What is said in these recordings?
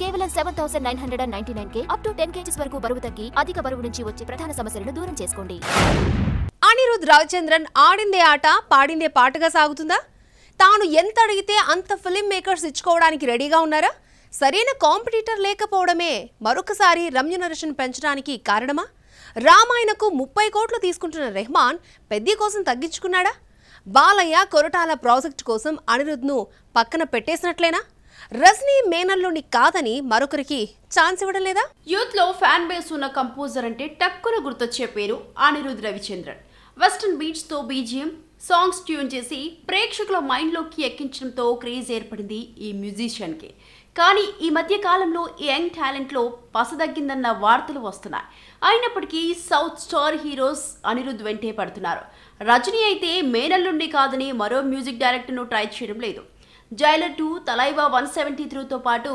కేవలం 7,999K up to 10 kgs వరకు బరువు తగ్గి అధిక బరువు నుంచి వచ్చే ప్రధాన సమస్యలను దూరం చేసుకోండి. అనిరుద్ రవిచంద్రన్ ఆడిందే ఆట పాడిందే పాటగా సాగుతుందా? తాను ఎంత అడిగితే అంత ఫిల్మ్ మేకర్స్ ఇచ్చుకోవడానికి రెడీగా ఉన్నారా? సరైన కాంపిటీటర్ లేకపోవడమే మరొకసారి రెమ్యునరేషన్ పెంచడానికి కారణమా? రామాయణకు 30 కోట్లు తీసుకుంటున్న రెహమాన్ పెద్ది కోసం తగ్గించుకున్నాడా? బాలయ్య కొరటాల ప్రాజెక్టు కోసం అనిరుద్ను పక్కన పెట్టేసినట్లేనా? రజనీ మేనల్లుని కాదని మరొకరికి ఛాన్స్ ఇవ్వడం లేదా? యూత్ లో ఫ్యాన్ బేస్ ఉన్న కంపోజర్ అంటే టక్కున గుర్తొచ్చే పేరు అనిరుద్ రవిచంద్రన్. వెస్టర్న్ బీట్స్ తో బీజిఎం సాంగ్స్ ట్యూన్ చేసి ప్రేక్షకుల మైండ్లోకి ఎక్కించడంతో క్రేజ్ ఏర్పడింది ఈ మ్యూజిషియన్ కి. కానీ ఈ మధ్య కాలంలో ఈ యంగ్ టాలెంట్లో పసదగ్గిందన్న వార్తలు వస్తున్నాయి. అయినప్పటికీ సౌత్ స్టార్ హీరోస్ అనిరుద్ వెంటే పడుతున్నారు. రజనీ అయితే మేనల్లుండి కాదని మరో మ్యూజిక్ డైరెక్టర్ను ట్రై చేయడం లేదు. జైలర్ 2, తలైవా 173తో పాటు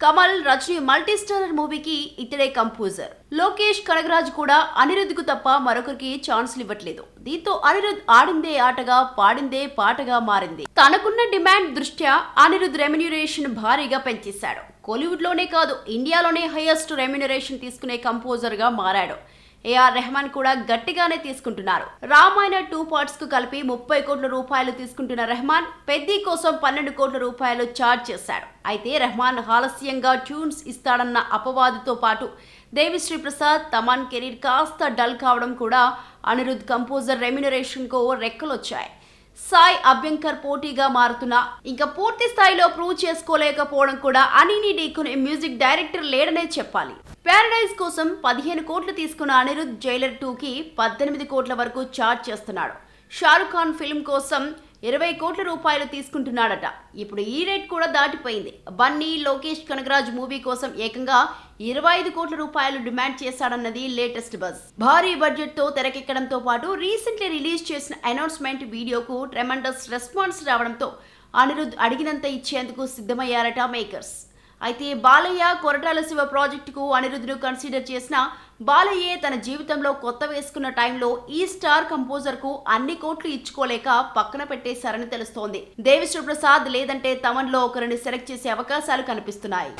కమల్, రజనీ మల్టీస్టారర్ మూవీకి ఇతడే కంపోజర్. లోకేష్ కనగరాజ్ కూడా అనిరుద్కు తప్ప మరొకరికి ఛాన్స్లు ఇవ్వట్లేదు. దీంతో అనిరుద్ ఆడిందే ఆటగా పాడిందే పాటగా మారింది. తనకున్న డిమాండ్ దృష్ట్యా అనిరుద్ రెమ్యునరేషన్ భారీగా పెంచేశాడు. కోలీవుడ్ లోనే కాదు, ఇండియాలోనే హైయెస్ట్ రెమ్యునరేషన్ తీసుకునే కంపోజర్ గా మారాడు. ఏఆర్ రెహమాన్ కూడా గట్టిగానే తీసుకుంటున్నారు. రామాయణ 2 పార్ట్స్ కు కలిపి 30 కోట్ల రూపాయలు తీసుకుంటున్న రెహమాన్ పెద్ది కోసం 12 కోట్ల రూపాయలు ఛార్జ్ చేశాడు. అయితే రెహమాన్ ఆలస్యంగా ట్యూన్స్ ఇస్తాడన్న అపవాదుతో పాటు దేవిశ్రీ ప్రసాద్, తమన్ కెరీర్ కాస్త డల్ కావడం కూడా అనిరుద్ కంపోజర్ రెమ్యునరేషన్ కు రెక్కలొచ్చాయి. సాయి అభ్యంకర్ పోటీగా మారుతున్నా ఇంకా పూర్తి స్థాయిలో ప్రూవ్ చేసుకోలేకపోవడం కూడా అనిని ఢీకొనే మ్యూజిక్ డైరెక్టర్ లేడనే చెప్పాలి. ప్యారడైజ్ కోసం 15 కోట్లు తీసుకున్న అనిరుద్ జైలర్ 2కి 18 కోట్ల వరకు ఛార్జ్ చేస్తున్నాడు. షారుఖ్ ఖాన్ ఫిల్మ్ కోసం 20 కోట్ల రూపాయలు తీసుకుంటున్నాడట. ఇప్పుడు ఈ రేట్ కూడా దాటిపోయింది. బన్నీ, లోకేష్ కనగరాజ్ మూవీ కోసం ఏకంగా 25 కోట్ల రూపాయలు డిమాండ్ చేశాడన్నది లేటెస్ట్ బజ్. భారీ బడ్జెట్ తో తెరకెక్కడంతో పాటు రీసెంట్లీ రిలీజ్ చేసిన అనౌన్స్మెంట్ వీడియోకు ట్రెమండస్ రెస్పాన్స్ రావడంతో అనిరుద్ అడిగినంత ఇచ్చేందుకు సిద్ధమయ్యారట మేకర్స్. అయితే బాలయ్య కొరటాల శివ ప్రాజెక్టుకు అనిరుద్ను కన్సిడర్ చేసిన బాలయ్యే తన జీవితంలో కొత్త వేసుకున్న టైంలో ఈ స్టార్ కంపోజర్ కు అన్ని కోట్లు ఇచ్చుకోలేక పక్కన పెట్టేశారని తెలుస్తోంది. దేవిశ్రీ ప్రసాద్ లేదంటే తమన్లో ఒకరిని సెలెక్ట్ చేసే అవకాశాలు కనిపిస్తున్నాయి.